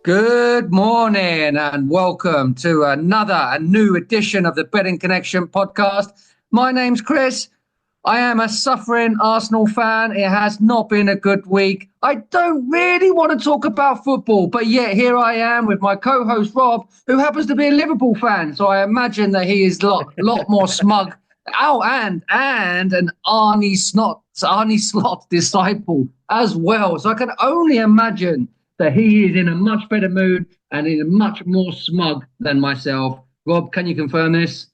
Good morning and welcome to a new edition of the Betting Connection podcast. My name's Chris. I am a suffering Arsenal fan. It has not been a good week. I don't really want to talk about football, but yet here I am with my co-host Rob, who happens to be a Liverpool fan. So I imagine that he is a lot more smug. Oh, and an Arnie Slot disciple as well. So I can only imagine that he is in a much better mood and in a much more smug than myself. Rob, can you confirm this?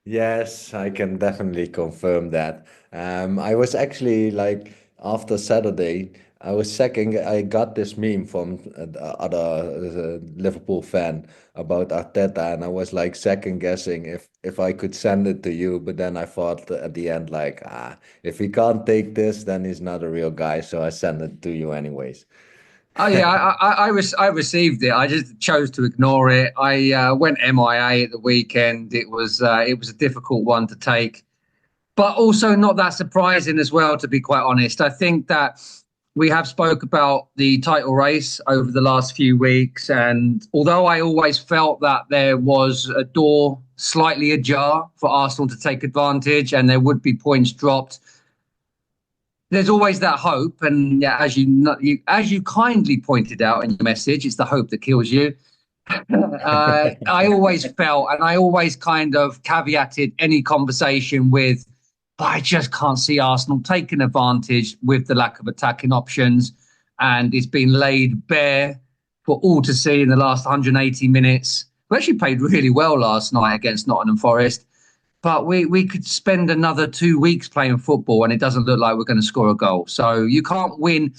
Yes, I can definitely confirm that. I was actually like after Saturday, I got this meme from the other Liverpool fan about Arteta, and I was like second guessing if I could send it to you, but then I thought at the end like, if he can't take this, then he's not a real guy, so I sent it to you anyways. Oh yeah, I received it. I just chose to ignore it. I went MIA at the weekend. It was a difficult one to take, but also not that surprising as well. To be quite honest, I think that we have spoke about the title race over the last few weeks, and although I always felt that there was a door slightly ajar for Arsenal to take advantage, and there would be points dropped, there's always that hope, and yeah, as you kindly pointed out in your message, it's the hope that kills you. I always felt, and I always kind of caveated any conversation with, but I just can't see Arsenal taking advantage with the lack of attacking options, and it's been laid bare for all to see in the last 180 minutes. We actually played really well last night against Nottingham Forest. But we could spend another 2 weeks playing football and it doesn't look like we're going to score a goal. So you can't win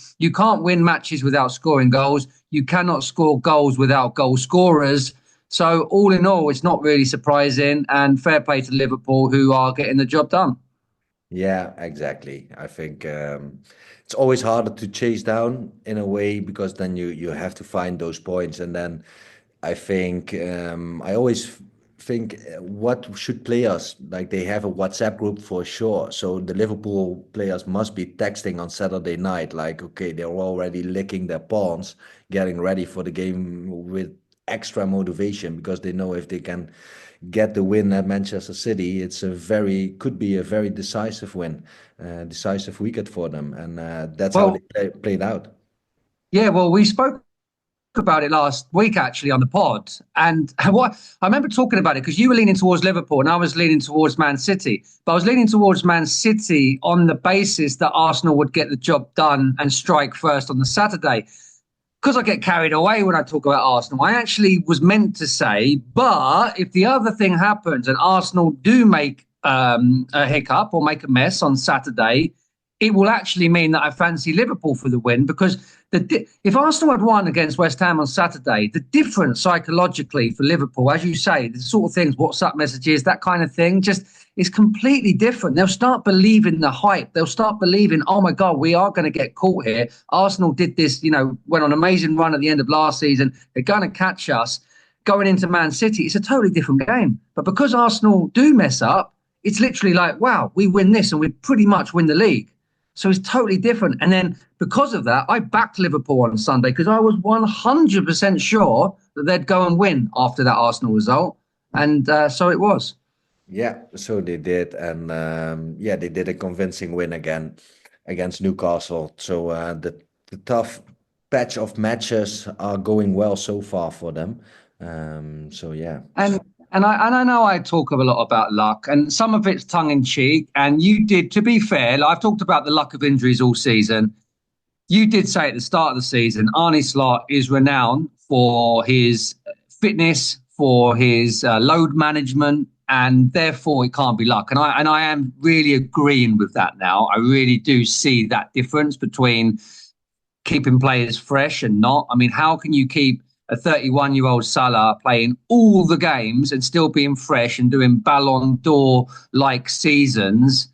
matches without scoring goals. You cannot score goals without goal scorers. So all in all, it's not really surprising, and fair play to Liverpool, who are getting the job done. Yeah, exactly. I think it's always harder to chase down in a way because then you have to find those points, and then I think I always think what should players like they have a WhatsApp group for sure. So the Liverpool players must be texting on Saturday night, like okay, they're already licking their pawns, getting ready for the game with extra motivation because they know if they can get the win at Manchester City, could be a very decisive win, decisive weekend for them, and that's how they Well, played out. yeah, well, we spoke about it last week actually on the pod, and what I remember talking about it because you were leaning towards Liverpool and I was leaning towards Man City, but I was leaning towards Man City on the basis that Arsenal would get the job done and strike first on the Saturday. Because I get carried away when I talk about Arsenal, I actually was meant to say, but if the other thing happens and Arsenal do make a hiccup or make a mess on Saturday, it will actually mean that I fancy Liverpool for the win because if Arsenal had won against West Ham on Saturday, the difference psychologically for Liverpool, as you say, the sort of things, WhatsApp messages, that kind of thing, just is completely different. They'll start believing the hype. They'll start believing, oh my God, we are going to get caught here. Arsenal did this, went on an amazing run at the end of last season. They're going to catch us. Going into Man City, it's a totally different game. But because Arsenal do mess up, it's literally like, wow, we win this and we pretty much win the league. So it's totally different. And then because of that, I backed Liverpool on Sunday because I was 100% sure that they'd go and win after that Arsenal result. And so it was. Yeah, so they did, and yeah, they did a convincing win again against Newcastle. So the tough patch of matches are going well so far for them. So yeah. And I know I talk a lot about luck, and some of it's tongue in cheek. And you did, to be fair, like I've talked about the luck of injuries all season. You did say at the start of the season, Arne Slot is renowned for his fitness, for his load management, and therefore it can't be luck. And I am really agreeing with that now. I really do see that difference between keeping players fresh and not. I mean, how can you keep a 31-year-old Salah playing all the games and still being fresh and doing Ballon d'Or like seasons?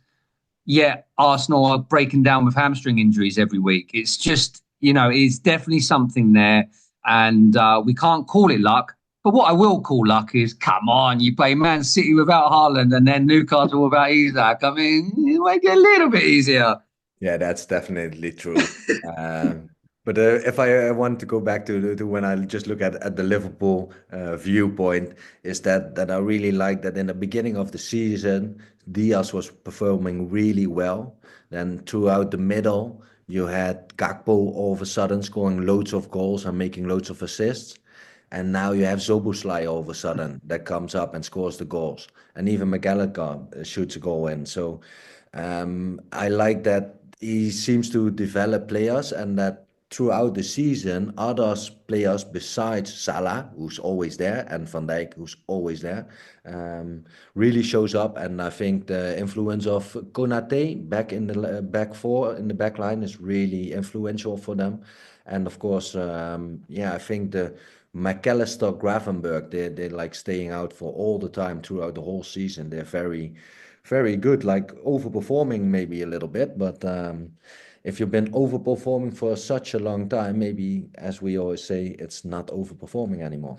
Yet Arsenal are breaking down with hamstring injuries every week. It's just, it's definitely something there. And we can't call it luck. But what I will call luck is, come on, you play Man City without Haaland and then Newcastle without Isaac. I mean, it might get a little bit easier. Yeah, that's definitely true. But if I want to go back to when I just look at the Liverpool viewpoint, is that I really like that in the beginning of the season, Diaz was performing really well. Then throughout the middle, you had Gakpo all of a sudden scoring loads of goals and making loads of assists. And now you have Zoboslai all of a sudden that comes up and scores the goals. And even McGallagher shoots a goal in. So I like that he seems to develop players and that throughout the season, others players besides Salah, who's always there, and Van Dijk, who's always there, really shows up. And I think the influence of Konate back in the back four in the back line is really influential for them. And of course, yeah, I think the McAllister, Gravenberg, they're like staying out for all the time throughout the whole season. They're very good, like overperforming maybe a little bit, but if you've been overperforming for such a long time, maybe, as we always say, it's not overperforming anymore.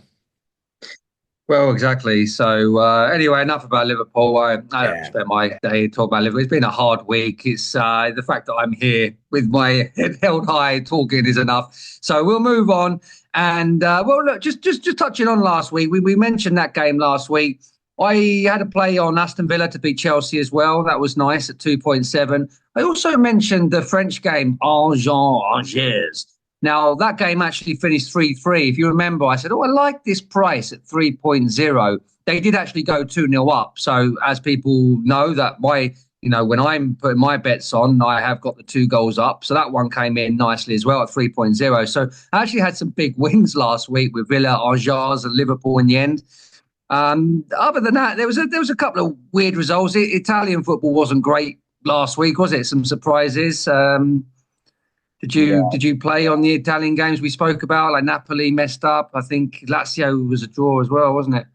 Well, exactly. So anyway, enough about Liverpool. I don't Yeah. spend my day talking about Liverpool. It's been a hard week. It's the fact that I'm here with my head held high talking is enough. So we'll move on. And well, look, just touching on last week, we mentioned that game last week. I had a play on Aston Villa to beat Chelsea as well. That was nice at 2.7. I also mentioned the French game, Angers. Now, that game actually finished 3-3. If you remember, I said, I like this price at 3.0. They did actually go 2-0 up. So as people know that when I'm putting my bets on, I have got the 2 goals up. So that one came in nicely as well at 3.0. So I actually had some big wins last week with Villa, Angers and Liverpool in the end. Other than that, there was a couple of weird results. Italian football wasn't great last week, was it? Some surprises. Did you Yeah. did you play on the Italian games we spoke about? Like Napoli messed up. I think Lazio was a draw as well, wasn't it?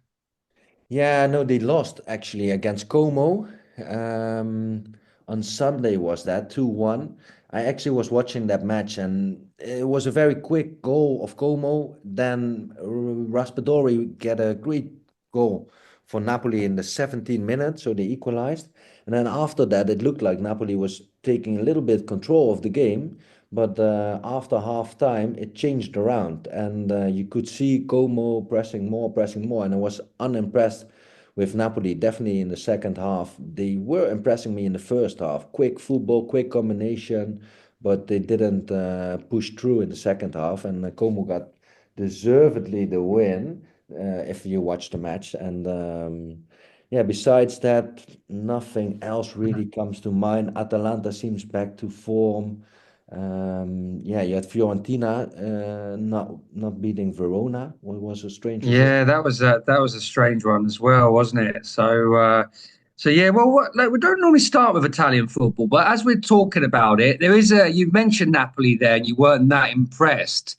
Yeah, no, they lost actually against Como. Um, on Sunday was that 2-1. I actually was watching that match and it was a very quick goal of Como. Then Raspadori get a great goal for Napoli in the 17th minute, so they equalized. And then after that, it looked like Napoli was taking a little bit control of the game. But after half time, it changed around, and you could see Como pressing more, and I was unimpressed with Napoli. Definitely in the second half, they were impressing me in the first half. Quick football, quick combination, but they didn't push through in the second half, and Como got deservedly the win. If you watch the match, and yeah, besides that, nothing else really comes to mind. Atalanta seems back to form. Yeah, you had Fiorentina not beating Verona. What was a strange result. Yeah, that was a strange one as well, wasn't it? So yeah. Well, we don't normally start with Italian football, but as we're talking about it, there is a. You mentioned Napoli there, and you weren't that impressed.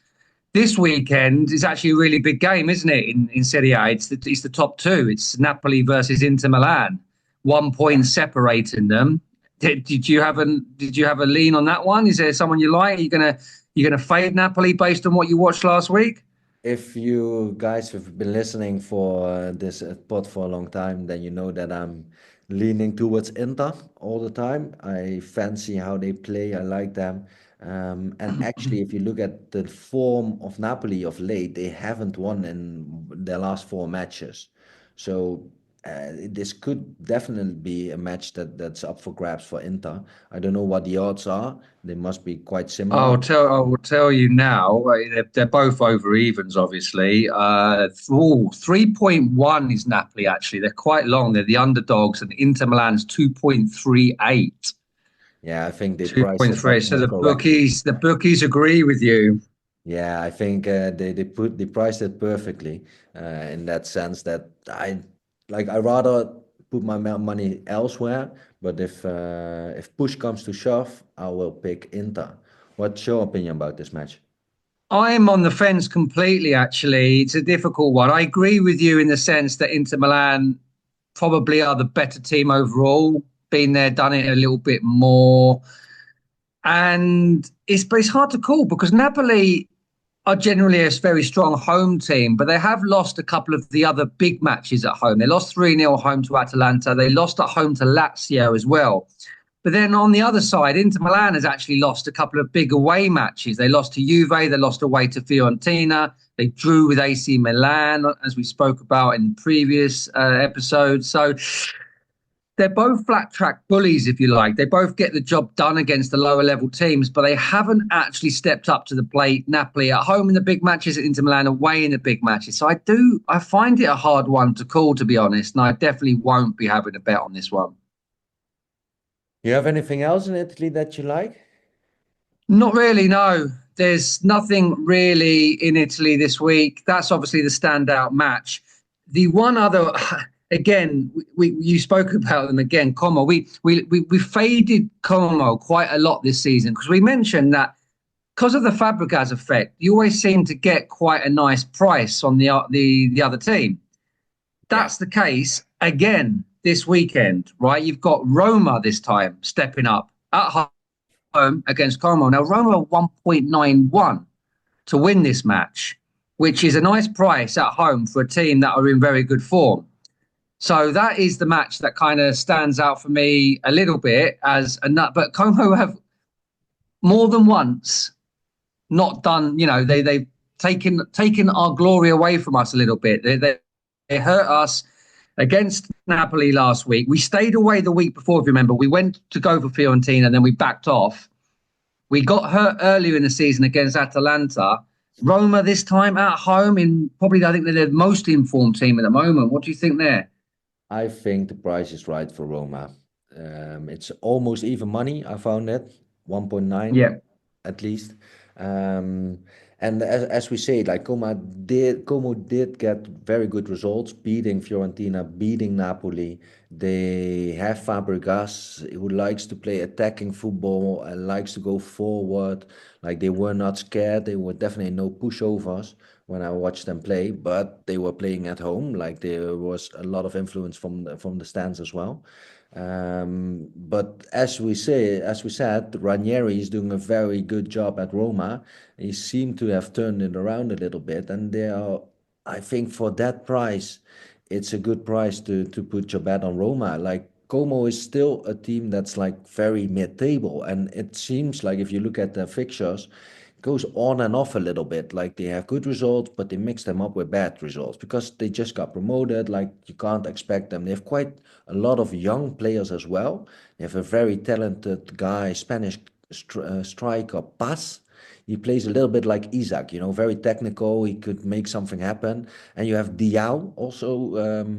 This weekend is actually a really big game, isn't it? In Serie A, it's the top two. It's Napoli versus Inter Milan. 1 point separating them. Did you have a lean on that one? Is there someone you like? Are you gonna fade Napoli based on what you watched last week? If you guys have been listening for this pod for a long time, then you know that I'm leaning towards Inter all the time. I fancy how they play. I like them. And actually, if you look at the form of Napoli of late, they haven't won in their last four matches. So this could definitely be a match that's up for grabs for Inter. I don't know what the odds are. They must be quite similar. I will tell you now. They're both over evens, obviously. 3.1 is Napoli. Actually, they're quite long. They're the underdogs, and Inter Milan's 2.38. Yeah, I think they priced it 2.3. much So more the correctly. bookies agree with you. Yeah, I think they priced it perfectly in that sense that I rather put my money elsewhere, but if push comes to shove, I will pick Inter. What's your opinion about this match? I'm on the fence completely, actually. It's a difficult one. I agree with you in the sense that Inter Milan probably are the better team overall. Been there, done it a little bit more. But it's hard to call because Napoli are generally a very strong home team, but they have lost a couple of the other big matches at home. They lost 3-0 home to Atalanta. They lost at home to Lazio as well. But then on the other side, Inter Milan has actually lost a couple of big away matches. They lost to Juve, they lost away to Fiorentina, they drew with AC Milan, as we spoke about in previous episodes. So they're both flat track bullies, if you like. They both get the job done against the lower level teams, but they haven't actually stepped up to the plate. Napoli at home in the big matches, Inter Milan away in the big matches. So I find it a hard one to call, to be honest. And I definitely won't be having a bet on this one. You have anything else in Italy that you like? Not really, no. There's nothing really in Italy this week. That's obviously the standout match. The one other, again, you spoke about them again, Como. We faded Como quite a lot this season because we mentioned that because of the Fabregas effect, you always seem to get quite a nice price on the other team. That's the case again this weekend, right? You've got Roma this time stepping up at home against Como. Now, Roma 1.91 to win this match, which is a nice price at home for a team that are in very good form. So that is the match that kind of stands out for me a little bit as a nut. But Como have more than once not done, they've taken our glory away from us a little bit. They hurt us against Napoli last week. We stayed away the week before, if you remember. We went to go for Fiorentina and then we backed off. We got hurt earlier in the season against Atalanta. Roma this time at home in probably, I think they're the most informed team at the moment. What do you think there? I think the price is right for Roma. It's almost even money. I found it 1.9 Yeah. at least. And as we say, like Como did get very good results, beating Fiorentina, beating Napoli. They have Fabregas, who likes to play attacking football and likes to go forward. Like they were not scared. They were definitely no pushovers when I watched them play, but they were playing at home. Like there was a lot of influence from the stands as well. But as we said, Ranieri is doing a very good job at Roma. He seemed to have turned it around a little bit, and they are, I think, for that price, it's a good price to put your bet on Roma. Like Como is still a team that's like very mid-table, and it seems like if you look at the fixtures, goes on and off a little bit. Like they have good results, but they mix them up with bad results because they just got promoted. Like you can't expect them. They have quite a lot of young players as well. They have a very talented guy, Spanish striker, Paz. He plays a little bit like Isaac, very technical. He could make something happen. And you have Diao also.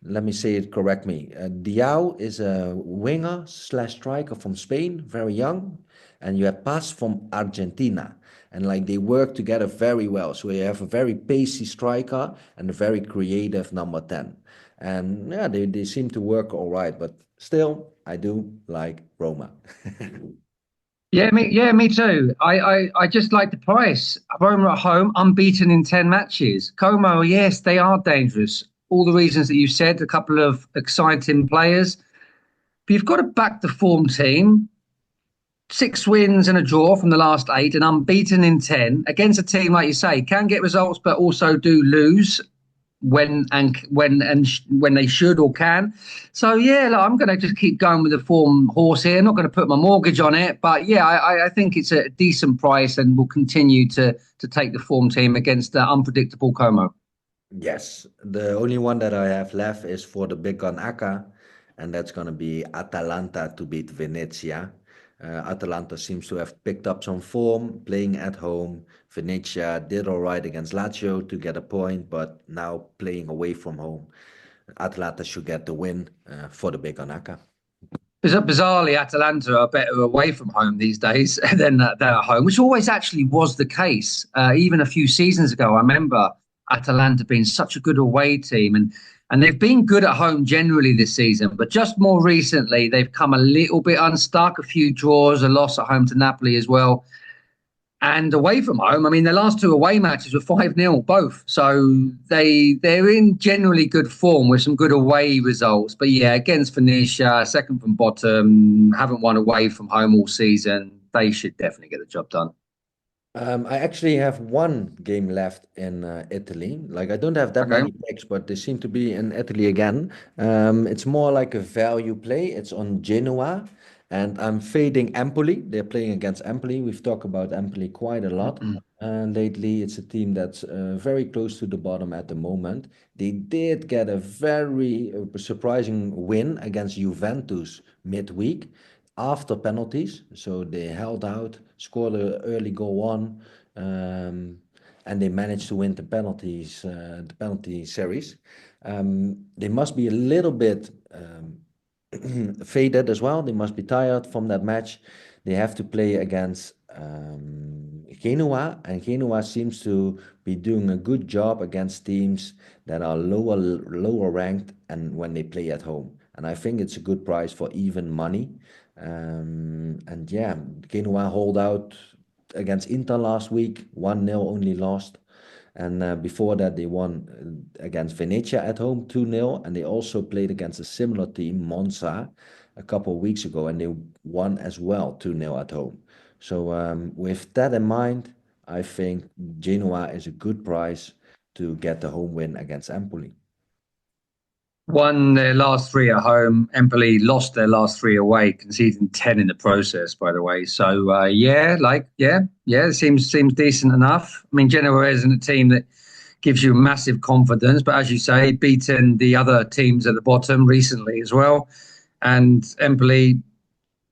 Let me say it, correct me. Diao is a winger slash striker from Spain, very young. And you have Paz from Argentina. And like they work together very well. So you have a very pacey striker and a very creative number 10. And yeah, they seem to work all right. But still, I do like Roma. Me too. I just like the price. Roma at home, unbeaten in 10 matches. Como, yes, they are dangerous. All the reasons that you said, a couple of exciting players. But you've got to back the form team. 6 wins and a draw from the last 8 and unbeaten in 10 against a team, like you say, can get results, but also do lose when they should or can. So yeah, look, I'm going to just keep going with the form horse here. I'm not going to put my mortgage on it, but yeah, I think it's a decent price and will continue to take the form team against the unpredictable Como. Yes, the only one that I have left is for the big Gun Acca, and that's going to be Atalanta to beat Venezia. Atalanta seems to have picked up some form playing at home. Venezia did all right against Lazio to get a point, but now playing away from home. Atalanta should get the win for the big Gun Acca. Bizarrely, Atalanta are better away from home these days than they're at home, which always actually was the case. Even a few seasons ago, I remember Atalanta being such a good away team, and they've been good at home generally this season. But just more recently, they've come a little bit unstuck. A few draws, a loss at home to Napoli as well. And away from home, I mean, their last 2 away matches were 5-0 both. So they're in generally good form with some good away results. But yeah, against Venezia, second from bottom, haven't won away from home all season. They should definitely get the job done. I actually have one game left in Italy. Like I don't have that Okay. many picks, but they seem to be in Italy again. It's more like a value play. It's on Genoa And I'm fading Empoli. They're playing against Empoli. We've talked about Empoli quite a lot. Lately, it's a team that's very close to the bottom at the moment. They did get a very surprising win against Juventus midweek after penalties. So they held out, scored an early goal um, and they managed to win the penalty series. They must be a little bit faded as well. They must be tired from that match. They have to play against Genoa, and Genoa seems to be doing a good job against teams that are lower ranked, and when they play at home. And I think it's a good price for even money. And yeah, Genoa hold out against Inter last week, 1-0 only lost. And before that, they won against Venezia at home 2-0. And they also played against a similar team, Monza, a couple of weeks ago. And they won as well 2-0 at home. So with that in mind, I think Genoa is a good price to get the home win against Empoli. Won their last three at home. Empoli lost their last three away, conceding 10 in the process, by the way. So it seems decent enough. I mean, Genoa isn't a team that gives you massive confidence, but as you say, beaten the other teams at the bottom recently as well. And Empoli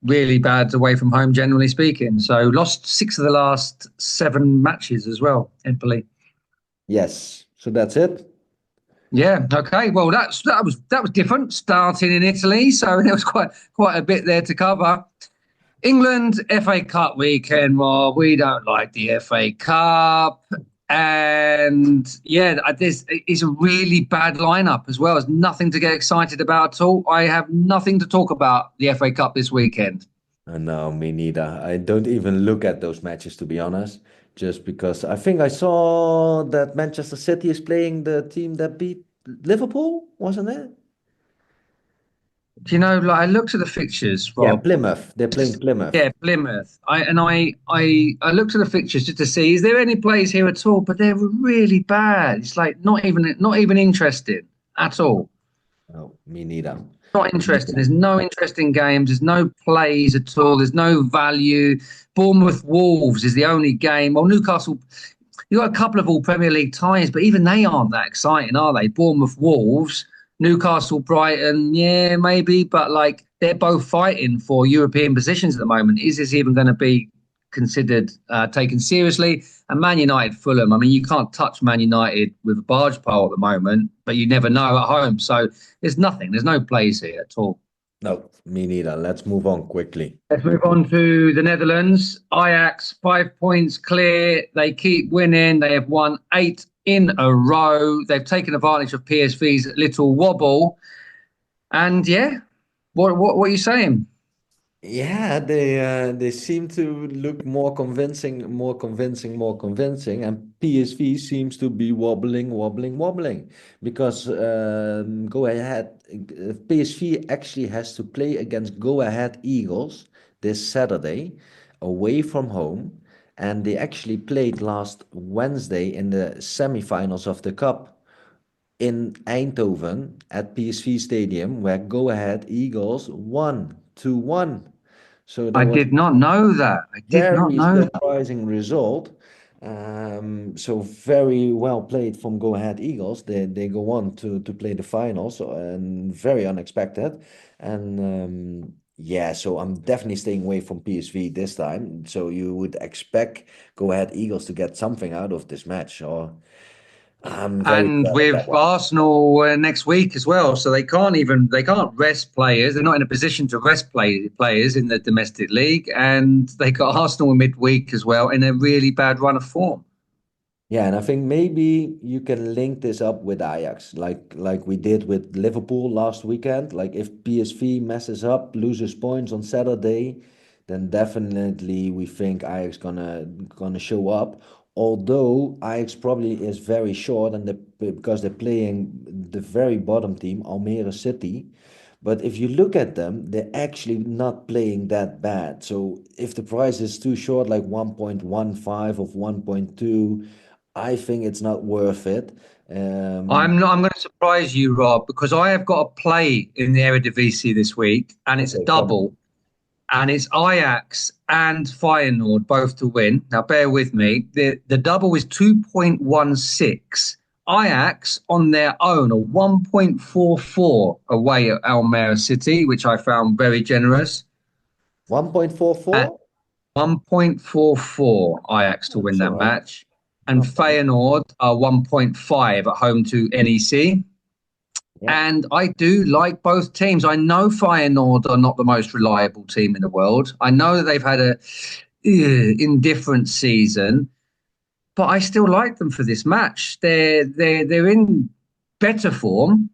really bad away from home, generally speaking. So lost 6 of the last 7 matches as well, Empoli. Yes, so that's it. Yeah. Okay. Well, that was different. Starting in Italy, so there was quite a bit there to cover. England FA Cup weekend. Well, we don't like the FA Cup, and yeah, this is a really bad lineup as well. There's nothing to get excited about at all. I have nothing to talk about the FA Cup this weekend. No, me neither. I don't even look at those matches, to be honest, just because I think I saw that Manchester City is playing the team that beat Liverpool, wasn't it? Do you know? Like I looked at the fixtures, Yeah, Rob. Plymouth. They're playing Plymouth. Yeah, Plymouth. I looked at the fixtures just to see is there any plays here at all, but they were really bad. It's like not even interesting at all. No, me neither. Not Me interesting. neither. There's no interesting games. There's no plays at all. There's no value. Bournemouth Wolves is the only game. Well, Newcastle. You've got a couple of all Premier League ties, but even they aren't that exciting, are they? Bournemouth Wolves, Newcastle Brighton, yeah, maybe, but like they're both fighting for European positions at the moment. Is this even going to be considered taken seriously? And Man United Fulham, I mean, you can't touch Man United with a barge pole at the moment, but you never know at home. So there's nothing, there's no plays here at all. No, me neither. Let's move on quickly. Let's move on to the Netherlands. Ajax, 5 points clear. They keep winning. They have won 8 in a row. They've taken advantage of PSV's little wobble. And yeah, what are you saying? Yeah, they seem to look more convincing, more convincing, more convincing, and PSV seems to be wobbling, wobbling, wobbling. Because Go Ahead, PSV actually has to play against Go Ahead Eagles this Saturday, away from home, and they actually played last Wednesday in the semifinals of the cup in Eindhoven at PSV Stadium, where Go Ahead Eagles won 2-1. So I that was did not know that. I did not very know that. surprising result. So very well played from Go Ahead Eagles. They go on to play the finals, and very unexpected. And yeah, so I'm definitely staying away from PSV this time. So you would expect Go Ahead Eagles to get something out of this match, or I'm very And sad of that with one. Arsenal next week as well, so they can't rest players. They're not in a position to rest players in the domestic league, and they got Arsenal in midweek as well in a really bad run of form. Yeah, and I think maybe you can link this up with Ajax, like we did with Liverpool last weekend. Like if PSV messes up, loses points on Saturday, then definitely we think Ajax gonna show up. Although Ajax probably is very short, and because they're playing the very bottom team, Almere City. But if you look at them, they're actually not playing that bad. So if the price is too short, like 1.15 of 1.2. I think it's not worth it. Um, I'm going to surprise you, Rob, because I have got a play in the Eredivisie this week, and it's a okay, come on. double. and it's Ajax and Feyenoord both to win. Now, bear with me. The double is 2.16. Ajax on their own are 1.44 away at Almere City, which I found very generous. At 1.44? 1.44 Ajax to win That's all that right. match. And Not bad. Feyenoord are 1.5 at home to NEC. Yeah. And I do like both teams. I know Feyenoord are not the most reliable team in the world. I know that they've had a indifferent season, but I still like them for this match. They're in better form.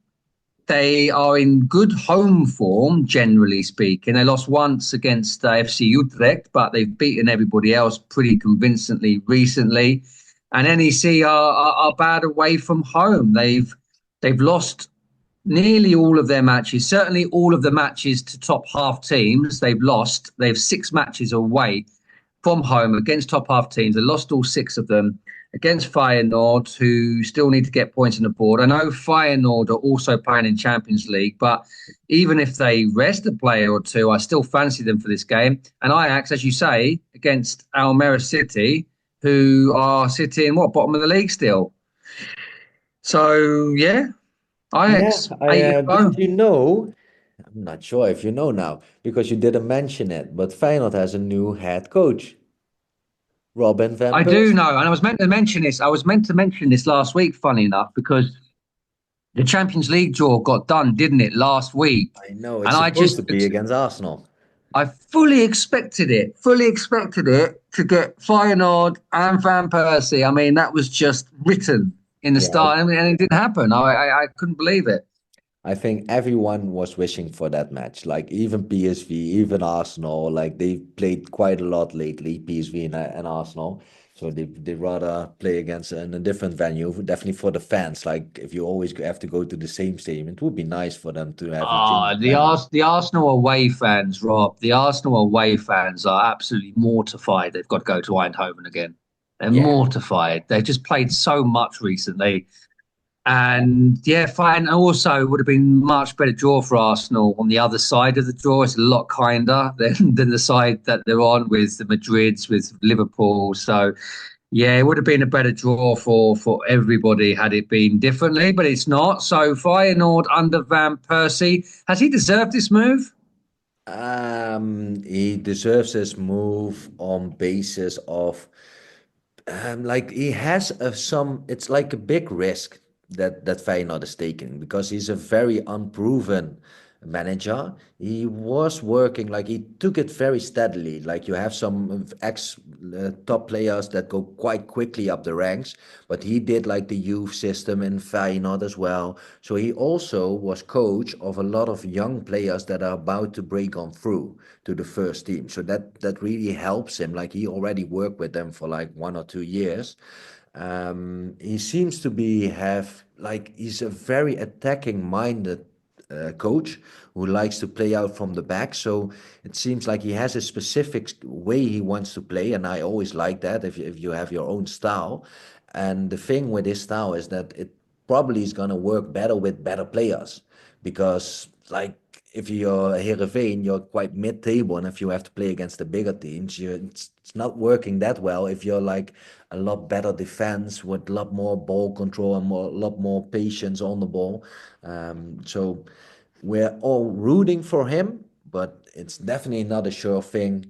They are in good home form, generally speaking. They lost once against FC Utrecht, but they've beaten everybody else pretty convincingly recently. And NEC are bad away from home. They've lost nearly all of their matches, certainly all of the matches to top half teams they've lost. They have 6 matches away from home against top half teams. They lost all 6 of them against Feyenoord, who still need to get points on the board. I know Feyenoord are also playing in Champions League, but even if they rest a player or two, I still fancy them for this game. And Ajax, as you say, against Almere City, who are sitting, bottom of the league still. So, yeah, Yeah, Ajax, I 8 in a did row. you know? I'm not sure if you know now because you didn't mention it, but Feyenoord has a new head coach, Robin van I do Persie. know, and I was meant to mention this. I was meant to mention this last week, funny enough, because the Champions League draw got done, didn't it, last week? I know And it's I supposed just, to be against Arsenal. I fully expected it to get Feyenoord and Van Persie. I mean, that was just written in the Yeah, start, and it didn't happen. I couldn't believe it. I think everyone was wishing for that match. Like even PSV, even Arsenal. Like they played quite a lot lately, PSV and Arsenal. So they rather play against in a different venue. Definitely for the fans. Like if you always have to go to the same stadium, it would be nice for them to have a change of venue. The Arsenal away fans, Rob. The Arsenal away fans are absolutely mortified. They've got to go to Eindhoven again. They're Yeah. mortified. They've just played so much recently. And yeah, fine. Also, it would have been much better draw for Arsenal on the other side of the draw. It's a lot kinder than the side that they're on with the Madrids, with Liverpool. So yeah, it would have been a better draw for everybody had it been differently, but it's not. So Feyenoord under Van Persie, has he deserved this move? He deserves his move on basis of like he has some. It's like a big risk that Feyenoord is taking because he's a very unproven manager. He was working like he took it very steadily. Like you have some ex top players that go quite quickly up the ranks, but he did like the youth system in Feyenoord as well. So he also was coach of a lot of young players that are about to break on through to the first team. So that really helps him. Like he already worked with them for like 1 or 2 years. He seems to be have like he's a very attacking minded coach who likes to play out from the back. So it seems like he has a specific way he wants to play, and I always like that if you have your own style. And the thing with his style is that it probably is gonna work better with better players because like if you're Heerenveen, you're quite mid-table, and if you have to play against the bigger teams, it's not working that well. If you're like a lot better defense with a lot more ball control and a lot more patience on the ball, so we're all rooting for him, but it's definitely not a sure thing.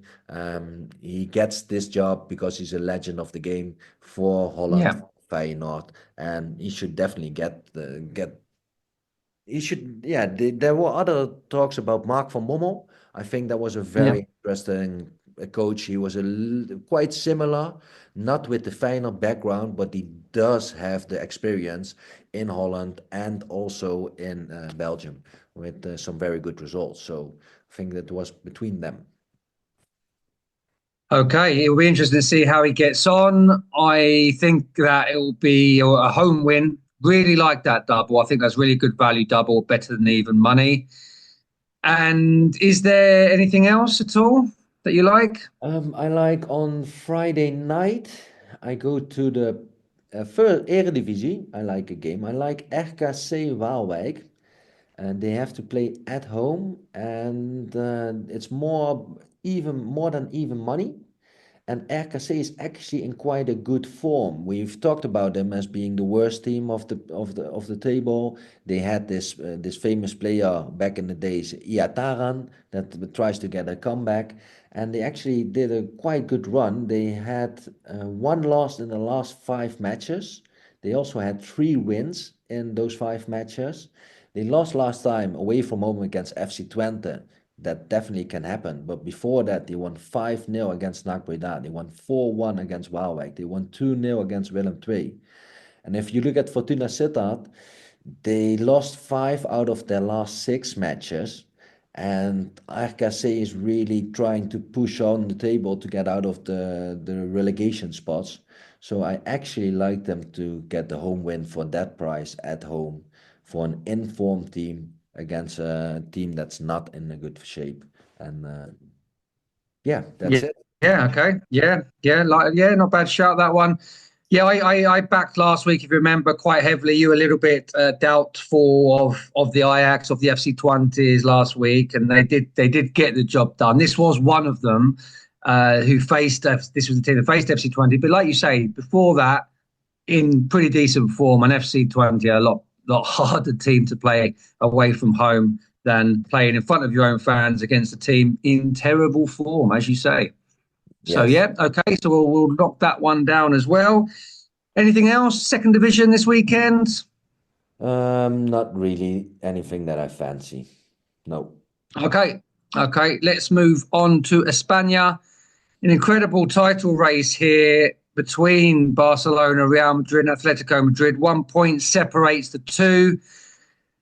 He gets this job because he's a legend of the game for Holland, Yeah, for Feyenoord, and he should definitely get he should, yeah. There were other talks about Mark van Bommel. I think that was a yeah. very interesting coach. He was quite similar, not with the final background, but he does have the experience in Holland and also in Belgium with some very good results. So I think that was between them. Okay, it will be interesting to see how he gets on. I think that it will be a home win. Really like that double. I think that's really good value double, better than even money. And is there anything else at all that you like? I like on Friday night, I go to the first Eredivisie. I like a game. I like RKC Waalwijk. and they have to play at home, and it's more than even money. And RKC is actually in quite a good form. We've talked about them as being the worst team of the table. They had this famous player back in the days, Iataran, that tries to get a comeback, and they actually did a quite good run. They had one loss in the last 5 matches. They also had 3 wins in those 5 matches. They lost last time away from home against FC Twente. That definitely can happen. But before that, they won 5-0 against NAC Breda. They won 4-1 against Waalwijk. They won 2-0 against Willem II. And if you look at Fortuna Sittard, they lost 5 out of their last 6 matches. And RKC is really trying to push on the table to get out of the relegation spots. So I actually like them to get the home win for that price at home for an informed team against a team that's not in a good shape. And yeah, that's Yeah, it. yeah, okay, yeah, not bad shout that one. Yeah, I backed last week, if you remember, quite heavily. You were a little bit doubtful of the Ajax, of the FC20s last week, and they did get the job done. This was one of them who faced this was the team that faced FC20, but like you say, before that, in pretty decent form, and FC20 are a lot harder team to play away from home than playing in front of your own fans against a team in terrible form, as you say. So Yes. yeah, okay. So we'll knock that one down as well. Anything else? Second division this weekend? Not really anything that I fancy. No. Okay, okay. Let's move on to España. An incredible title race here between Barcelona, Real Madrid, and Atletico Madrid. 1 point separates the two.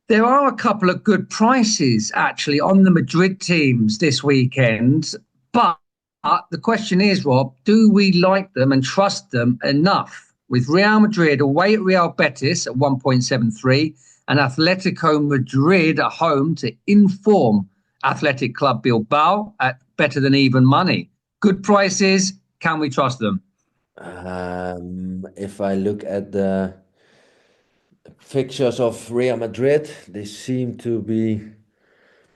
There are a couple of good prices actually on the Madrid teams this weekend, but the question is, Rob, do we like them and trust them enough? With Real Madrid away at Real Betis at 1.73 and Atletico Madrid at home to inform Athletic Club Bilbao at better than even money. Good prices. Can we trust them? If I look at the fixtures of Real Madrid, they seem to be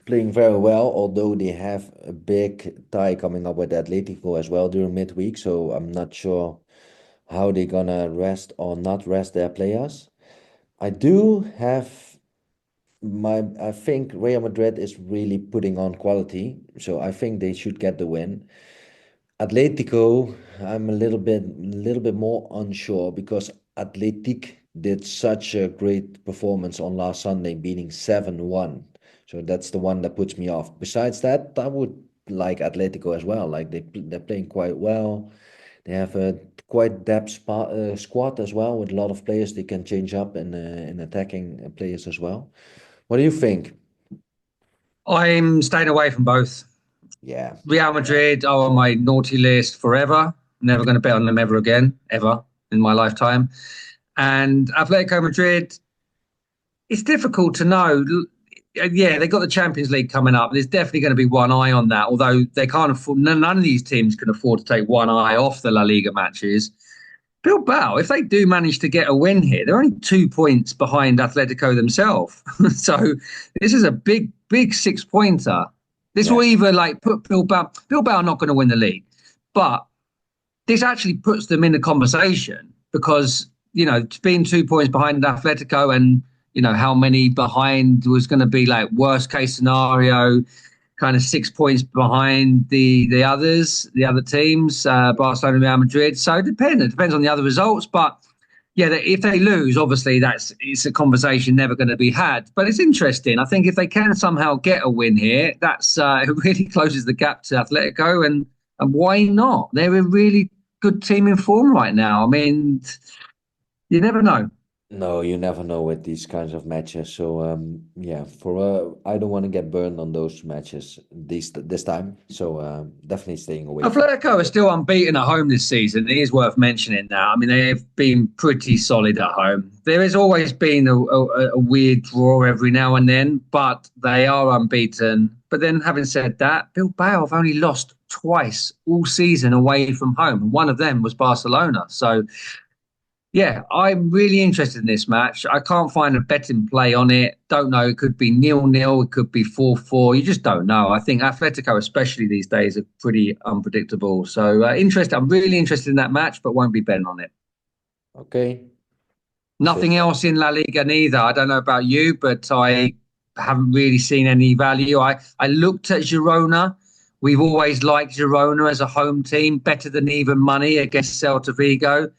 playing very well, although they have a big tie coming up with Atletico as well during midweek. So I'm not sure how they're gonna rest or not rest their players. I do have I think Real Madrid is really putting on quality, so I think they should get the win. Atletico, I'm a little bit more unsure because Atletic did such a great performance on last Sunday, beating 7-1. So that's the one that puts me off. Besides that, I would like Atletico as well. Like they're playing quite well. They have a quite depth squad as well with a lot of players they can change up in attacking players as well. What do you think? I'm staying away from both. Yeah. Real Madrid are on my naughty list forever. Never going to bet on them ever again, ever in my lifetime. And Atletico Madrid, it's difficult to know. Yeah, they got the Champions League coming up. There's definitely going to be one eye on that. Although they can't afford, none of these teams can afford to take one eye off the La Liga matches. Bilbao, if they do manage to get a win here, they're only 2 points behind Atletico themselves. So this is a big 6 pointer. This Yeah. will either like put Bilbao. Bilbao are not going to win the league, but this actually puts them in the conversation because being 2 points behind Atletico and how many behind was going to be like worst case scenario, kind of 6 points behind the other teams, Barcelona and Real Madrid. So it depends on the other results, but yeah, if they lose, obviously it's a conversation never going to be had. But it's interesting. I think if they can somehow get a win here, that's it really closes the gap to Atletico, and why not? They're a really good team in form right now. I mean, you never know. No, you never know with these kinds of matches. So yeah, I don't want to get burned on those matches this time. So definitely staying away from. Atletico are still unbeaten at home this season. It is worth mentioning that. I mean, they have been pretty solid at home. There has always been a weird draw every now and then, but they are unbeaten. But then, having said that, Bilbao have only lost twice all season away from home. One of them was Barcelona. So Yeah, I'm really interested in this match. I can't find a betting play on it. Don't know. It could be 0-0. It could be 4-4. You just don't know. I think Atletico, especially these days, are pretty unpredictable. So interested. I'm really interested in that match, but won't be betting on it. Okay. So Nothing else in La Liga neither. I don't know about you, but I haven't really seen any value. I looked at Girona. We've always liked Girona as a home team, better than even money against Celta Vigo.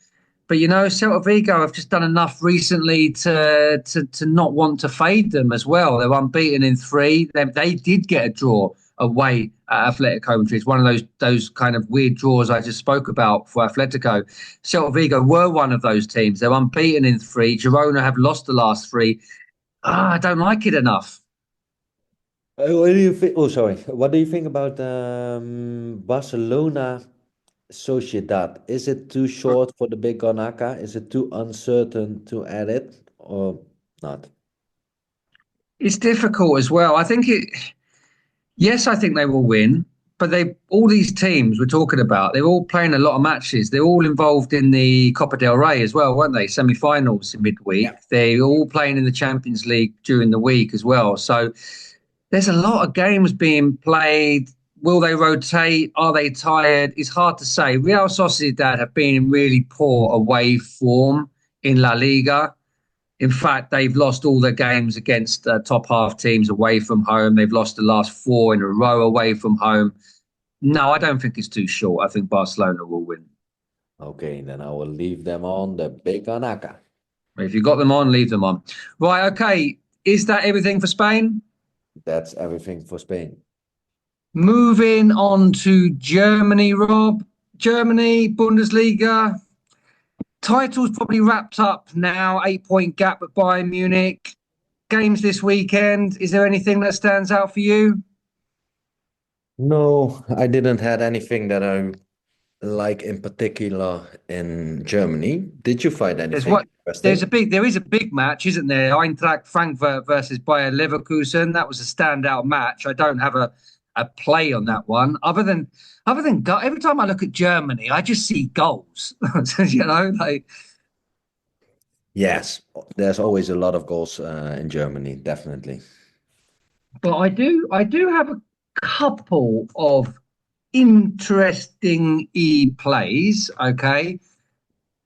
But Celta Vigo have just done enough recently to not want to fade them as well. They're unbeaten in three. They did get a draw away at Atletico Madrid. It's one of those kind of weird draws I just spoke about for Atletico. Celta Vigo were one of those teams. They're unbeaten in three. Girona have lost the last three. I don't like it enough. what do you think? Oh, sorry. What do you think about Barcelona Sociedad? Is it too short for the big Gun Acca? Is it too uncertain to add it or not? It's difficult as well. Yes, I think they will win. But all these teams we're talking about, they're all playing a lot of matches. They're all involved in the Copa del Rey as well, weren't they? Semi-finals in midweek. Yeah. They're all playing in the Champions League during the week as well. So there's a lot of games being played. Will they rotate? Are they tired? It's hard to say. Real Sociedad have been in really poor away form in La Liga. In fact, they've lost all their games against top half teams away from home. They've lost the last four in a row away from home. No, I don't think it's too short. I think Barcelona will win. Okay, then I will leave them on the big Gun Acca. If you've got them on, leave them on. Right, okay. Is that everything for Spain? That's everything for Spain. Moving on to Germany, Rob. Germany, Bundesliga. Title's probably wrapped up now. 8 point gap at Bayern Munich. Games this weekend. Is there anything that stands out for you? No, I didn't had anything that I like in particular in Germany. Did you find There's anything what interesting? there is a big match, isn't there? Eintracht Frankfurt versus Bayer Leverkusen. That was a standout match. I don't have a play on that one. Other than every time I look at Germany, I just see goals. Like Yes, there's always a lot of goals in Germany, definitely. but I do have a couple of interesting plays. Okay.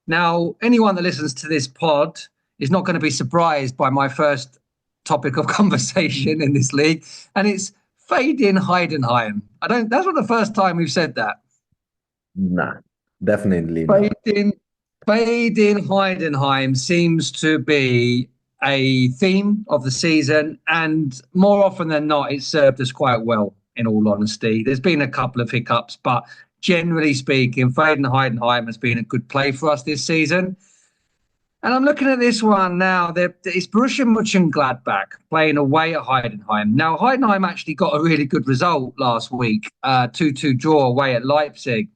Now, anyone that listens to this pod is not going to be surprised by my first topic of conversation in this league, and it's fade in Heidenheim. I don't. That's not the first time we've said that. Nah, definitely Fade not. in, fade in Heidenheim seems to be a theme of the season, and more often than not, it's served us quite well. In all honesty, there's been a couple of hiccups, but generally speaking, fade in Heidenheim has been a good play for us this season. And I'm looking at this one now. It's Borussia Monchengladbach playing away at Heidenheim. Now, Heidenheim actually got a really good result last week, 2-2 draw away at Leipzig.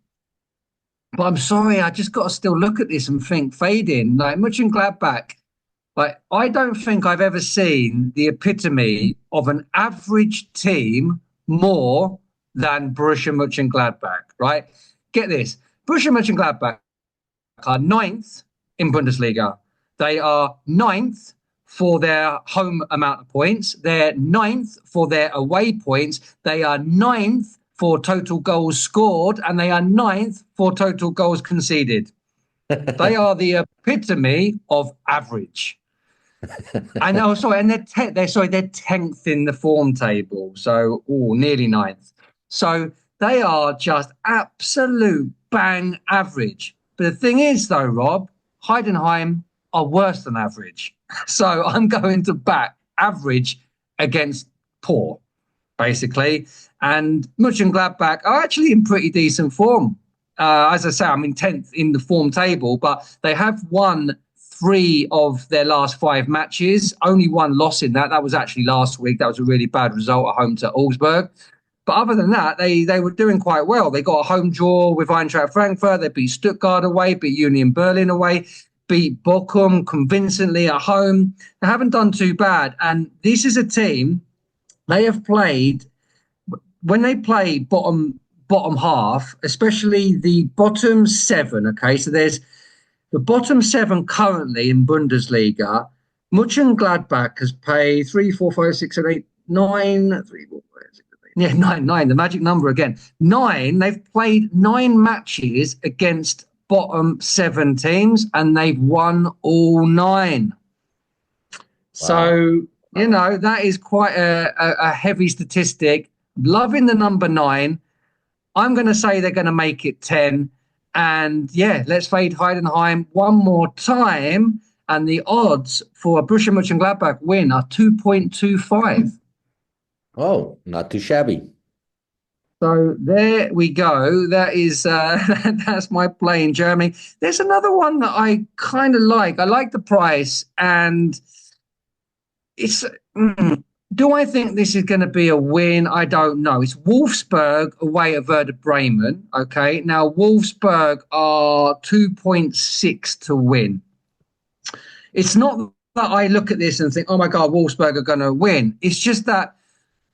But I'm sorry, I just got to still look at this and think fading. Like Monchengladbach, like I don't think I've ever seen the epitome of an average team more than Borussia Monchengladbach, right? Get this. Borussia Monchengladbach are ninth in Bundesliga. They are ninth for their home amount of points. They're ninth for their away points. They are ninth for total goals scored, and they are ninth for total goals conceded. They are the epitome of average. And oh, sorry, and they're tenth in the form table, so nearly ninth. So they are just absolute bang average. But the thing is, though, Rob, Heidenheim are worse than average. So I'm going to back average against poor, basically. And Mönchengladbach are actually in pretty decent form. As I say, I'm in 10th in the form table, but they have won three of their last five matches. Only one loss in that. That was actually last week. That was a really bad result at home to Augsburg. But other than that, they were doing quite well. They got a home draw with Eintracht Frankfurt. They beat Stuttgart away, beat Union Berlin away, beat Bochum convincingly at home. They haven't done too bad. And this is a team they have played when they play bottom half, especially the bottom seven. Okay, so there's the bottom 7 currently in Bundesliga, Monchengladbach has played 3, 4, 5, 6, 7, 8, 9, 3, 4, 5, 6, 7, 8. Yeah, 9, the magic number again. 9, they've played 9 matches against bottom 7 teams and they've won all 9. So, that is quite a heavy statistic. Loving the number 9. I'm going to say they're going to make it 10. And yeah, let's fade Heidenheim one more time. And the odds for a Borussia Mönchengladbach win are 2.25. Oh, not too shabby. So there we go. That is that's my play in Germany. There's another one that I kind of like. I like the price, and it's. Do I think this is going to be a win? I don't know. It's Wolfsburg away at Werder Bremen. Okay, now Wolfsburg are 2.6 to win. It's not that I look at this and think, oh my God, Wolfsburg are going to win. It's just that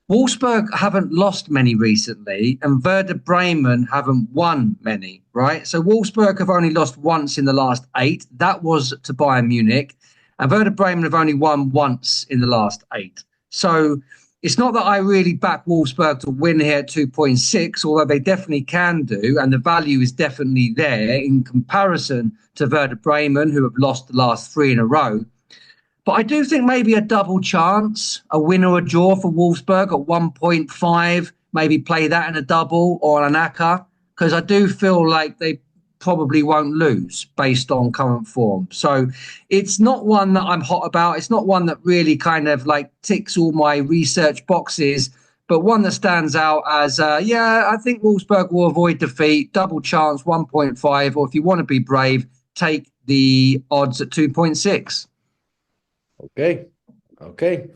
Wolfsburg haven't lost many recently and Werder Bremen haven't won many, right? So Wolfsburg have only lost once in the last 8. That was to Bayern Munich. And Werder Bremen have only won once in the last 8. So it's not that I really back Wolfsburg to win here at 2.6, although they definitely can do. And the value is definitely there in comparison to Werder Bremen, who have lost the last 3 in a row. But I do think maybe a double chance, a win or a draw for Wolfsburg at 1.5, maybe play that in a double or an Acca, because I do feel like they probably won't lose based on current form. So it's not one that I'm hot about. It's not one that really kind of like ticks all my research boxes, but one that stands out as, I think Wolfsburg will avoid defeat, double chance 1.5, or if you want to be brave, take the odds at 2.6. Okay. Okay.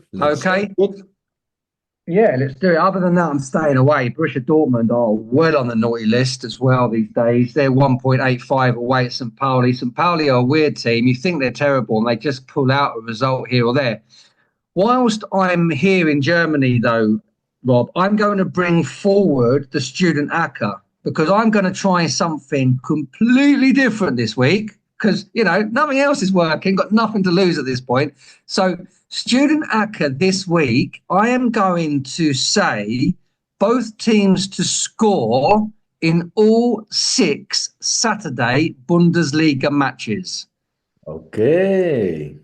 Yeah, let's do it. Other than that, I'm staying away. Borussia Dortmund are well on the naughty list as well these days. They're 1.85 away at St. Pauli. St. Pauli are a weird team. You think they're terrible and they just pull out a result here or there. Whilst I'm here in Germany, though, Rob, I'm going to bring forward the Student Acca because I'm going to try something completely different this week because, nothing else is working, got nothing to lose at this point. So Student Acca this week, I am going to say both teams to score in all 6 Saturday Bundesliga matches. Okay,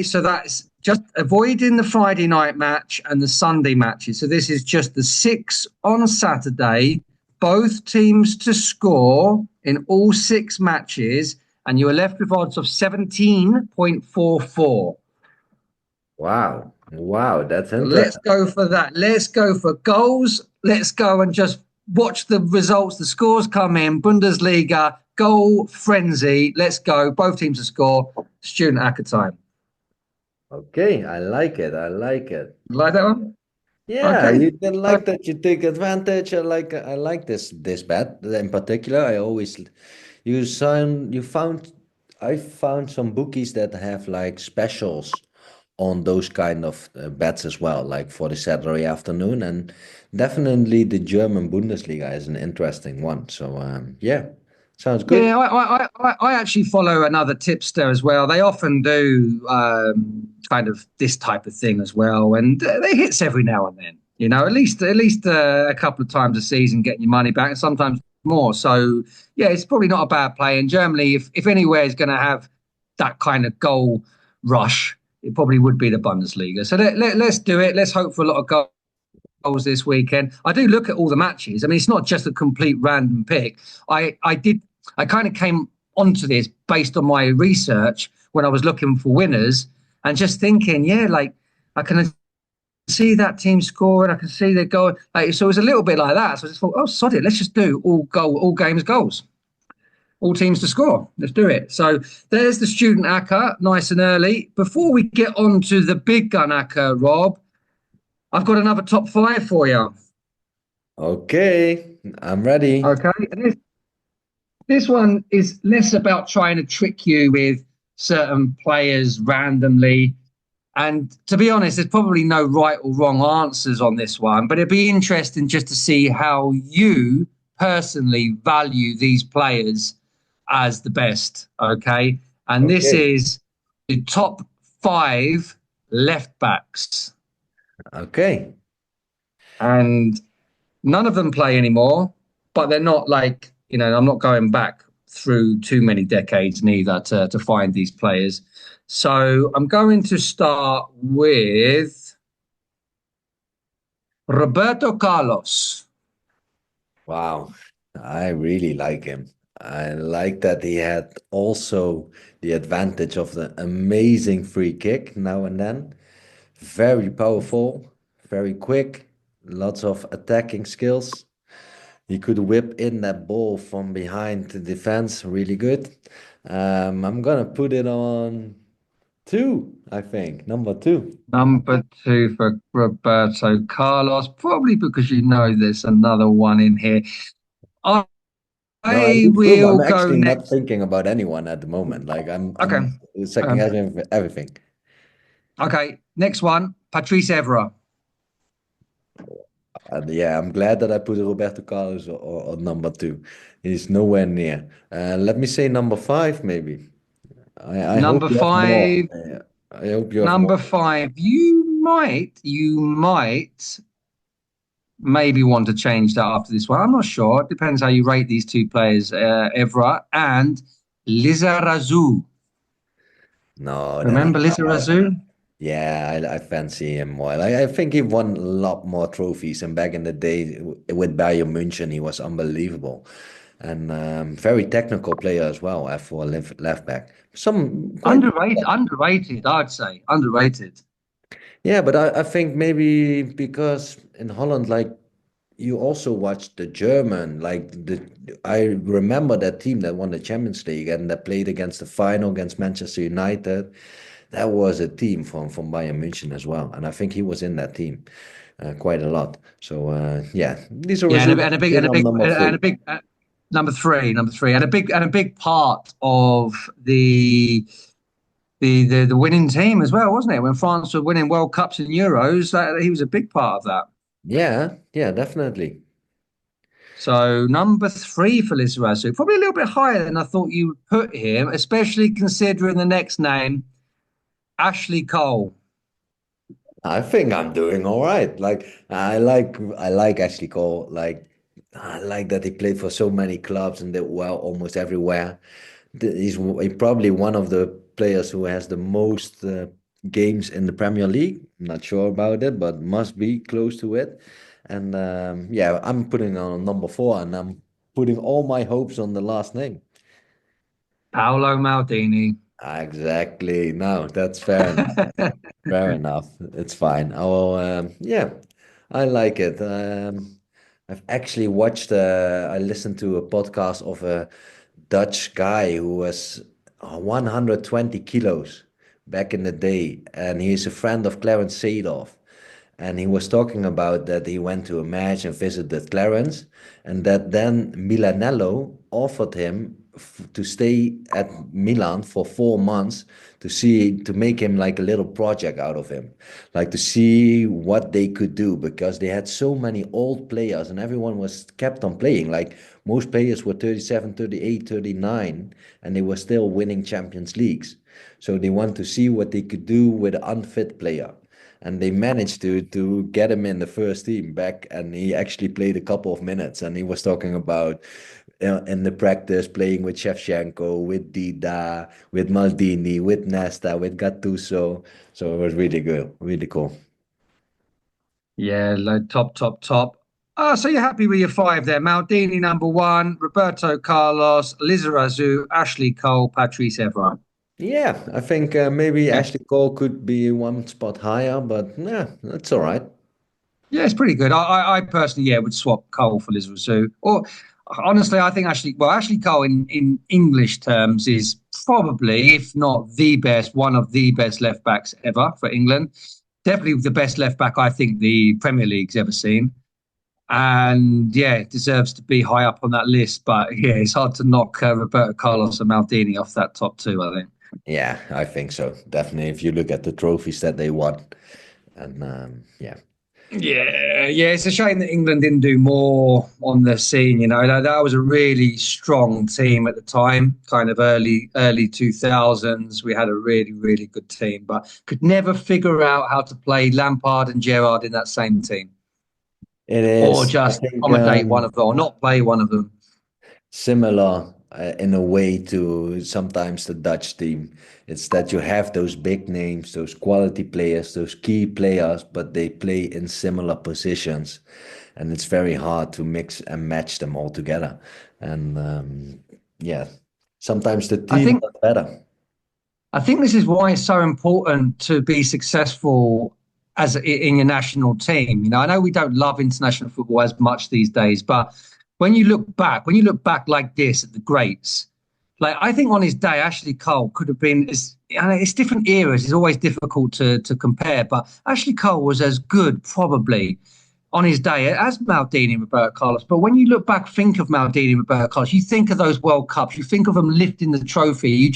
so that's just avoiding the Friday night match and the Sunday matches. So this is just the 6 on Saturday, both teams to score in all 6 matches, and you are left with odds of 17.44. Wow, that's interesting. Let's go for that. Let's go for goals. Let's go and just watch the results. The scores come in. Bundesliga, goal frenzy. Let's go. Both teams to score. Student Acca time. Okay, I like it. Like that one? Yeah, okay. You can like that. You take advantage. I like this bet in particular. I found some bookies that have like specials on those kind of bets as well, like for the Saturday afternoon, and definitely the German Bundesliga is an interesting one. So sounds good. Yeah, I actually follow another tipster as well. They often do kind of this type of thing as well, and they hits every now and then. At least a couple of times a season, getting your money back, and sometimes more. So yeah, it's probably not a bad play. In Germany, if anywhere is going to have that kind of goal rush, it probably would be the Bundesliga. So let's do it. Let's hope for a lot of goals this weekend. I do look at all the matches. I mean, it's not just a complete random pick. I kind of came onto this based on my research when I was looking for winners and just thinking, I can see that team scoring. I can see they're going. So it was a little bit like that. So I just thought, sod it. Let's just do all games goals. All teams to score. Let's do it. So there's the Student Acca, nice and early. Before we get on to the big Gun Acca, Rob, I've got another top 5 for you. Okay, I'm ready. Okay. And this one is less about trying to trick you with certain players randomly. And to be honest, there's probably no right or wrong answers on this one, but it'd be interesting just to see how you personally value these players as the best. Okay. And this Okay. is the top five left backs. Okay. And none of them play anymore, but they're not like, I'm not going back through too many decades neither to find these players. So I'm going to start with Roberto Carlos. Wow. I really like him. I like that he had also the advantage of the amazing free kick now and then. Very powerful, very quick, lots of attacking skills. He could whip in that ball from behind the defense really good. I'm gonna put it on two, I think, number two. Number two for Roberto Carlos, probably because there's another one in here. I, No, I I need room. will I'm go actually not next. thinking about anyone at the moment. Like Okay. I'm second Um, guessing everything. okay. Next one, Patrice Evra. And yeah, I'm glad that I put Roberto Carlos on number two. He's nowhere near. Let me say number five, maybe. I hope Number you have more. five. I hope you have more. Number five. You might maybe want to change that after this one. I'm not sure. It depends how you rate these two players, Evra and Lizarazu. No, then Remember Lizarazu? yeah, I fancy him more. Like, I think he won a lot more trophies. And back in the day with Bayern München, he was unbelievable. And very technical player as well for a left back. Some quite. Underrated, I'd say. Underrated. Yeah, but I think maybe because in Holland, like you also watched the German, like I remember that team that won the Champions League and that played against the final against Manchester United. That was a team from Bayern München as well, and I think he was in that team quite a lot. So yeah, these are Yeah, results in and a on big number and three. a big number three, and a big part of the winning team as well, wasn't it? When France were winning World Cups and Euros, he was a big part of that. Yeah, yeah, definitely. So number three for Lizarazu, probably a little bit higher than I thought you would put him, especially considering the next name, Ashley Cole. I think I'm doing all right. Like I like Ashley Cole. Like I like that he played for so many clubs and did well almost everywhere. He's probably one of the players who has the most games in the Premier League. Not sure about it, but must be close to it. And yeah, I'm putting on number four, and I'm putting all my hopes on the last name. Paolo Maldini. Exactly. No, that's fair enough. Fair enough. It's fine. I will, yeah, I like it. I've actually watched, I listened to a podcast of a Dutch guy who was 120 kilos back in the day, and he's a friend of Clarence Seedorf. And he was talking about that he went to a match and visited Clarence, and that then Milanello offered him to stay at Milan for 4 months to make him like a little project out of him, like to see what they could do because they had so many old players and everyone was kept on playing. Like most players were 37, 38, 39, and they were still winning Champions Leagues. So they want to see what they could do with an unfit player, and they managed to get him in the first team back, and he actually played a couple of minutes, and he was talking about in the practice playing with Shevchenko, with Dida, with Maldini, with Nesta, with Gattuso. So it was really good, really cool. Yeah, like top. So you're happy with your five there? Maldini number one, Roberto Carlos, Lizarazu, Ashley Cole, Patrice Evra. Yeah, I think maybe Yeah, Ashley Cole could be one spot higher, but yeah, that's all right. yeah, it's pretty good. I personally, would swap Cole for Lizarazu. Or honestly, I think Ashley Cole in English terms is probably, if not the best, one of the best left backs ever for England. Definitely the best left back I think the Premier League's ever seen. And yeah, it deserves to be high up on that list. But yeah, it's hard to knock Roberto Carlos and Maldini off that top two, I think. Yeah, I think so. Definitely, if you look at the trophies that they won, and yeah. Yeah, it's a shame that England didn't do more on the scene. That was a really strong team at the time, kind of early 2000s. We had a really, really good team, but could never figure out how to play Lampard and Gerrard in that same team, It or is, I just think, accommodate one of them, or not play one of them. similar in a way to sometimes the Dutch team. It's that you have those big names, those quality players, those key players, but they play in similar positions, and it's very hard to mix and match them all together. And yeah, sometimes the I team think are better. I think this is why it's so important to be successful in your national team. I know we don't love international football as much these days, but when you look back like this at the greats, like I think on his day, Ashley Cole could have been. It's different eras. It's always difficult to compare, but Ashley Cole was as good probably on his day as Maldini and Roberto Carlos. But when you look back, think of Maldini and Roberto Carlos, you think of those World Cups, you think of them lifting the trophy.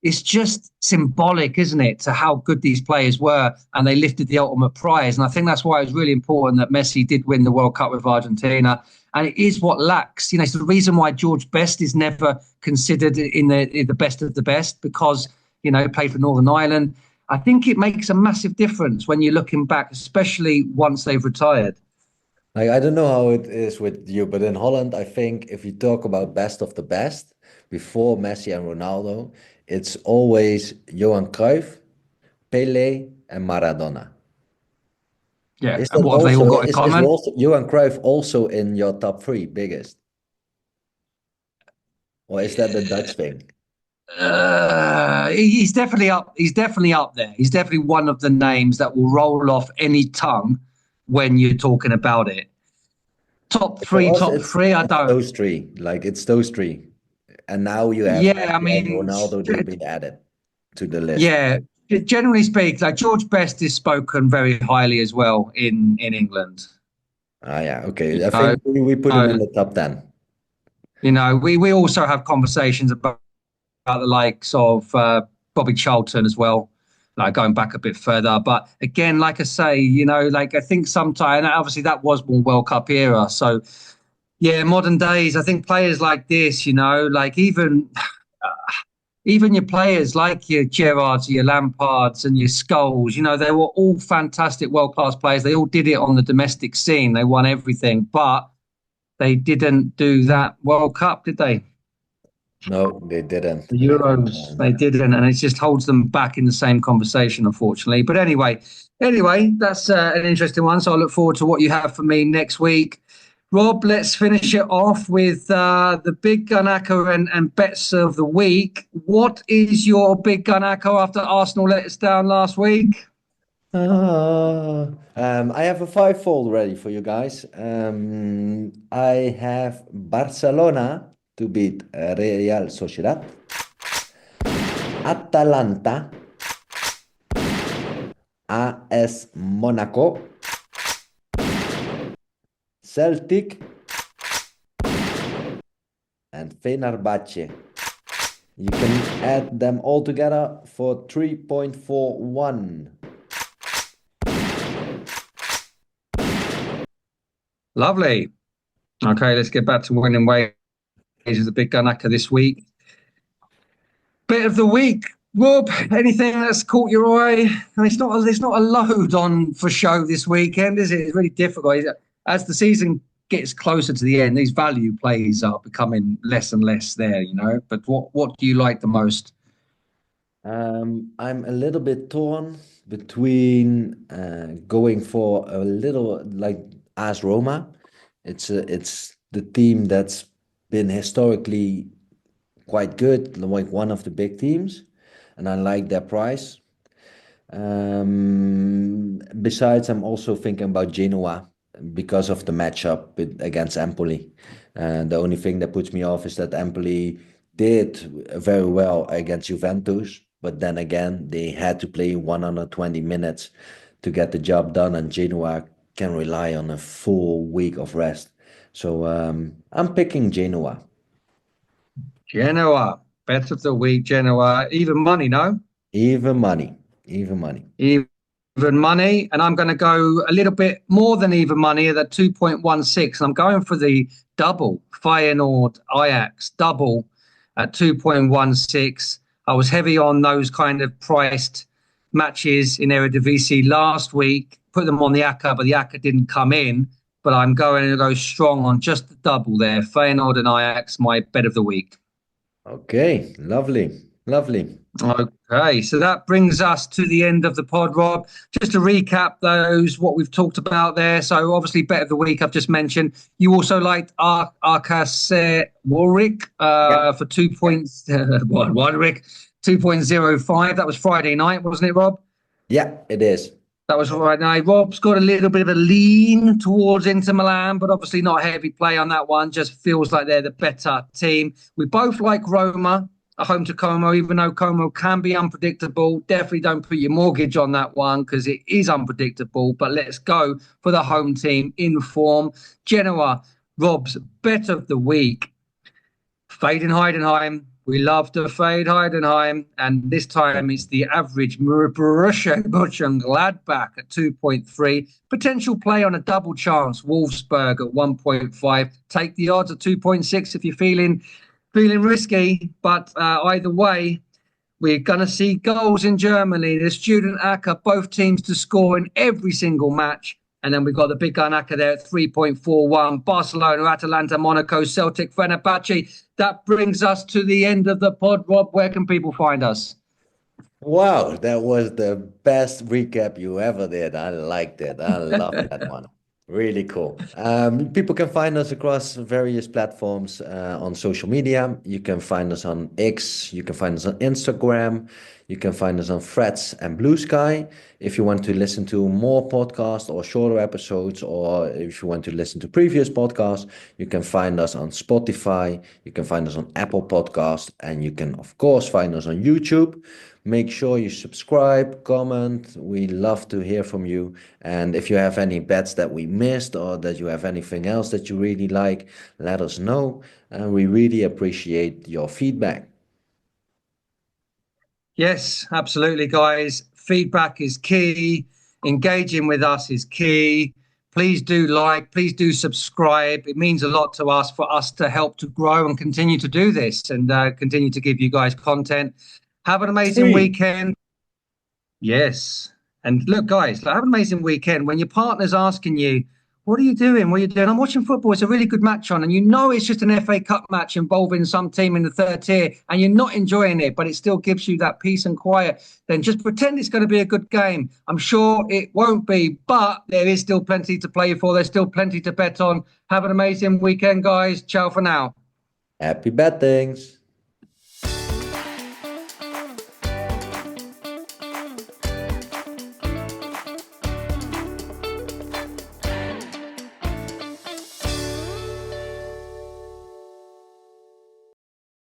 It's just symbolic, isn't it, to how good these players were, and they lifted the ultimate prize. And I think that's why it was really important that Messi did win the World Cup with Argentina. And it is what lacks. It's the reason why George Best is never considered in the best of the best, because he played for Northern Ireland. I think it makes a massive difference when you're looking back, especially once they've retired. Like, I don't know how it is with you, but in Holland, I think if you talk about best of the best, before Messi and Ronaldo, it's always Johan Cruyff, Pele, and Maradona. Yeah, Is and that what have they all also got in is common? Johan Cruyff also in your top three biggest, or is that the Dutch thing? He's definitely up. He's definitely up there. He's definitely one of the names that will roll off any tongue when you're talking about it. Top three, For us, top three. I it's don't. those three. Like it's those three, and now you have Yeah, I Messi and mean, Ronaldo. They've been added to the list. yeah. Generally speaking, like George Best is spoken very highly as well in England. Ah, yeah, You okay. I know, think we put him in so, the top 10. we also have conversations about the likes of Bobby Charlton as well, like going back a bit further. But again, like I say, like I think sometime, and obviously that was more World Cup era. So yeah, modern days, I think players like this, like even your players like your Gerrards, your Lampards, and your Skulls, they were all fantastic world class players. They all did it on the domestic scene. They won everything, but they didn't do that World Cup, did they? No, they didn't. The Euros, they didn't, and it just holds them back in the same conversation, unfortunately. But anyway, that's an interesting one. So I look forward to what you have for me next week. Rob, let's finish it off with the big Gun Acca and bets of the week. What is your big Gun Acca after Arsenal let us down last week? I have a five-fold ready for you guys. I have Barcelona to beat Real Sociedad, Atalanta, AS Monaco, Celtic, and Fenerbahce. You can add them all together for 3.41. Lovely. Okay, let's get back to winning ways of the big Gun Acca this week. Bit of the week, Rob. Anything that's caught your eye? And it's not a load on for show this weekend, is it? It's really difficult. As the season gets closer to the end, these value plays are becoming less and less there. But what do you like the most? I'm a little bit torn between going for a little like AS Roma. It's the team that's been historically quite good, like one of the big teams, and I like their price. Besides, I'm also thinking about Genoa because of the matchup against Empoli. And the only thing that puts me off is that Empoli did very well against Juventus, but then again, they had to play 120 minutes to get the job done, and Genoa can rely on a full week of rest. So I'm picking Genoa. Genoa, bet of the week, Genoa. Even money, no? Even money, even money. even money, and I'm going to go a little bit more than even money at 2.16. I'm going for the double Feyenoord Ajax double at 2.16. I was heavy on those kind of priced matches in Eredivisie last week, put them on the Acca, but the Acca didn't come in. But I'm going to go strong on just the double there. Feyenoord and Ajax, my bet of the week. Okay, lovely, lovely. Okay, so that brings us to the end of the pod, Rob. Just to recap what we've talked about there. So obviously, bet of the week I've just mentioned. You also liked Arcas Warwick Yeah, for 2.05. That was Friday night, wasn't it, Rob? yeah, it is. That was right. Now, Rob's got a little bit of a lean towards Inter Milan, but obviously not heavy play on that one. Just feels like they're the better team. We both like Roma at home to Como, even though Como can be unpredictable. Definitely don't put your mortgage on that one because it is unpredictable. But let's go for the home team in form. Genoa, Rob's bet of the week. Fade in Heidenheim. We love to fade Heidenheim. And this time it's the average Borussia Monchengladbach at 2.3. Potential play on a double chance. Wolfsburg at 1.5. Take the odds at 2.6 if you're feeling risky. But either way, we're going to see goals in Germany. The Student Acca, both teams to score in every single match. And then we've got the big Gun Acca there at 3.41. Barcelona, Atalanta, Monaco, Celtic, Fenerbahce. That brings us to the end of the pod. Rob, where can people find us? Wow, that was the best recap you ever did. I liked it. I love that one. Really cool. People can find us across various platforms on social media. You can find us on X. You can find us on Instagram. You can find us on Threads and Blue Sky. If you want to listen to more podcasts or shorter episodes, or if you want to listen to previous podcasts, you can find us on Spotify. You can find us on Apple Podcasts, and you can, of course, find us on YouTube. Make sure you subscribe, comment. We love to hear from you. And if you have any bets that we missed or that you have anything else that you really like, let us know. And we really appreciate your feedback. Yes, absolutely, guys. Feedback is key. Engaging with us is key. Please do please do subscribe. It means a lot to us for us to help to grow and continue to do this and continue to give you guys content. Have an amazing weekend. Yes. And look, guys, have an amazing weekend. When your partner's asking you, what are you doing? What are you doing? I'm watching football. It's a really good match on. And you know it's just an FA Cup match involving some team in the third tier and you're not enjoying it, but it still gives you that peace and quiet. Then just pretend it's going to be a good game. I'm sure it won't be, but there is still plenty to play for. There's still plenty to bet on. Have an amazing weekend, guys. Ciao for now. Happy betting.